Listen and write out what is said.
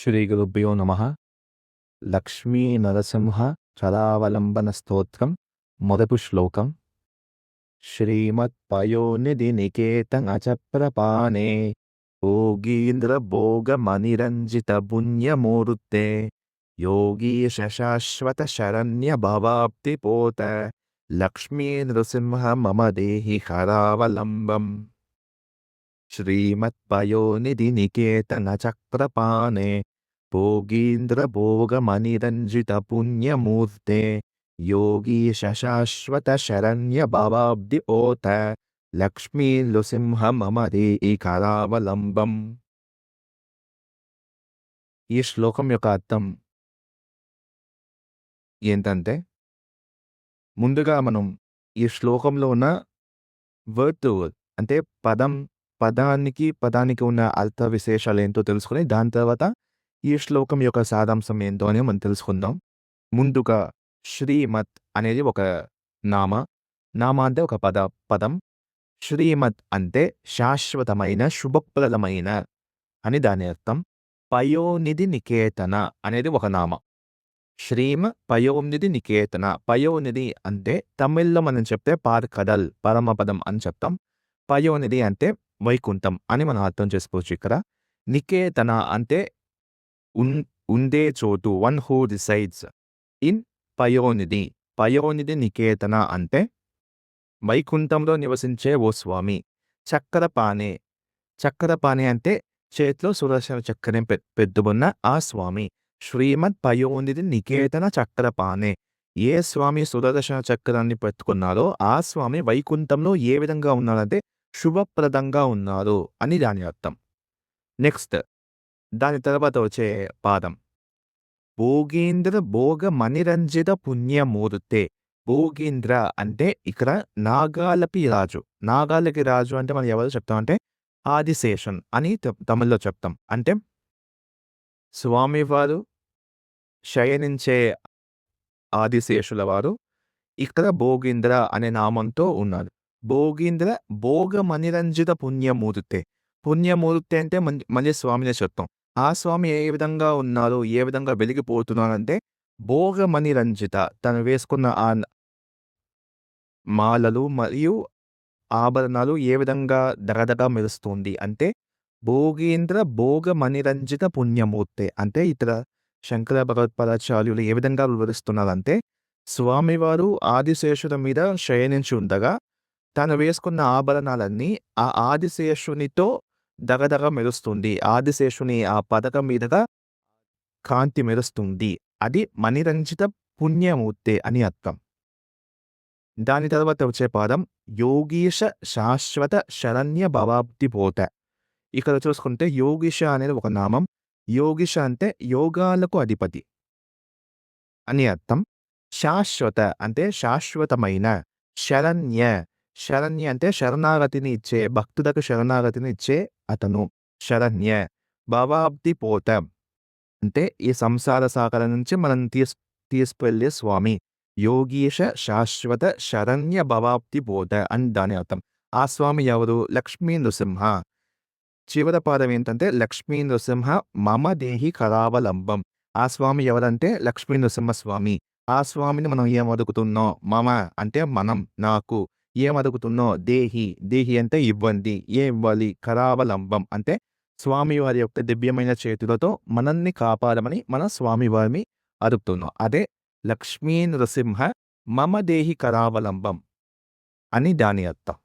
శ్రీ గురుభ్యో నమః. లక్ష్మీ నరసింహ చరావలంబన స్తోత్రం మొదటి శ్లోకం. శ్రీమత్పయోనిధి నికేతన చప్రపాణే భోగీంద్ర భోగమనిరంజిత పుణ్యమూర్తే యోగీశ శాశ్వత శరణ్య భవాప్తి పోత లక్ష్మీ నృసింహ మమ దేహి కరావలంబం. శ్రీమత్పయోనిధి నికేతన చక్రపాణే భోగీంద్ర భోగమనిరంజిత పుణ్యమూర్తే యోగీశ శాశ్వత శరణ్య భవాబ్ది ఓత లక్ష్మీ నృసింహ మమ దేహి కరావలంబం. ఈ శ్లోకం యొక్క అర్థం ఏంటంటే, ముందుగా మనం ఈ శ్లోకంలో ఉన్న వర్డ్ టు వర్డ్ అంటే పదానికి ఉన్న అర్థ విశేషాలు ఏంటో తెలుసుకుని దాని తర్వాత ఈ శ్లోకం యొక్క సారాంశం ఏంటో అని మనం తెలుసుకుందాం. ముందుగా శ్రీమత్ అనేది ఒక నామ అంటే ఒక పదం. శ్రీమత్ అంటే శాశ్వతమైన శుభప్రదమైన అని దాని అర్థం. పయోనిధి నికేతన అనేది ఒక నామ. పయోనిధి నికేతన. పయోనిధి అంటే తమిళ్లో మనం చెప్తే పార్కడల్ పరమపదం అని చెప్తాం. పయోనిధి అంటే వైకుంఠం అని మనం అర్థం చేసుకోవచ్చు. ఇక్కడ నికేతన అంటే ఉండే చోటు, వన్ హూ రిసైడ్స్ ఇన్ పయోనిధి. పయోనిధి నికేతన అంటే వైకుంఠంలో నివసించే ఓ స్వామి. చక్రపాణి అంటే చేతిలో సుదర్శన చక్రం పెట్టుకున్న ఆ స్వామి. శ్రీమత్ పయోనిధి నికేతన చక్రపాణి. ఏ స్వామి సుదర్శన చక్రాన్ని పెట్టుకున్నారో ఆ స్వామి వైకుంఠంలో ఏ విధంగా ఉన్నారంటే శుభప్రదంగా ఉన్నారు అని దాని అర్థం. నెక్స్ట్ దాని తర్వాత వచ్చే పాదం భోగేంద్ర భోగమనిరంజిత పుణ్యమూర్తే. భోగేంద్ర అంటే ఇక్కడ నాగాలకి రాజు అంటే మనం ఎవరు చెప్తామంటే ఆదిశేషన్ అని తమిళ్లో చెప్తాం. అంటే స్వామివారు శయనించే ఆదిశేషుల వారు ఇక్కడ భోగేంద్ర అనే నామంతో ఉన్నారు. భోగేంద్ర భోగమనిరంజిత పుణ్యమూర్తే. పుణ్యమూర్తి అంటే మళ్ళీ స్వామినే చెప్తాం. ఆ స్వామి ఏ విధంగా ఉన్నారు, ఏ విధంగా వెలిగిపోతున్నారంటే భోగమనిరంజిత, తను వేసుకున్న ఆ మాలలు మరియు ఆభరణాలు ఏ విధంగా దగదగా మెరుస్తుంది అంటే భోగేంద్ర భోగమనిరంజిత పుణ్యమూర్తి. అంటే ఇతర శంకర భగవత్పాదాచార్యులు ఏ విధంగా వివరిస్తున్నారంటే స్వామివారు ఆదిశేషుల మీద శయనించి ఉండగా తను వేసుకున్న ఆభరణాలన్నీ ఆ ఆదిశేషునితో దగదగ మెరుస్తుంది. ఆదిశేషుని ఆ పదకం మీదగా కాంతి మెరుస్తుంది. అది మణిరంజిత పుణ్యమూర్తి అని అర్థం. దాని తర్వాత వచ్చే పాదం యోగీశ శాశ్వత శరణ్య భవాబ్ది పోత. ఇక్కడ చూసుకుంటే యోగీశ అనేది ఒక నామం. యోగీశ అంటే యోగాలకు అధిపతి అని అర్థం. శాశ్వత అంటే శాశ్వతమైన. శరణ్య అంటే శరణాగతిని ఇచ్చే, భక్తులకు శరణాగతిని ఇచ్చే అతను శరణ్య. భవాబ్ది పోత అంటే ఈ సంసార సాగర నుంచి మనం తీసుకువెళ్ళే స్వామి. యోగీశ శాశ్వత శరణ్య భవాబ్ది పోత అని దాని అర్థం. ఆ స్వామి ఎవరు? లక్ష్మీ నృసింహ. చివరి పాదం ఏంటంటే లక్ష్మీ నృసింహ మమ దేహి కరావలంబం. ఆ స్వామి ఎవరంటే లక్ష్మీ నృసింహ స్వామి. ఆ స్వామిని మనం ఏం అడుగుతున్నాం? మమ అంటే మనం, నాకు. ఏం అడుగుతున్నావు? దేహి అంటే ఇవ్వండి. ఏం ఇవ్వాలి? కరావలంబం అంటే స్వామివారి యొక్క దివ్యమైన చేతులతో మనల్ని కాపాడమని మన స్వామివారిని అడుగుతున్నాం. అదే లక్ష్మీ నృసింహ మమ దేహి కరావలంబం అని దాని అర్థం.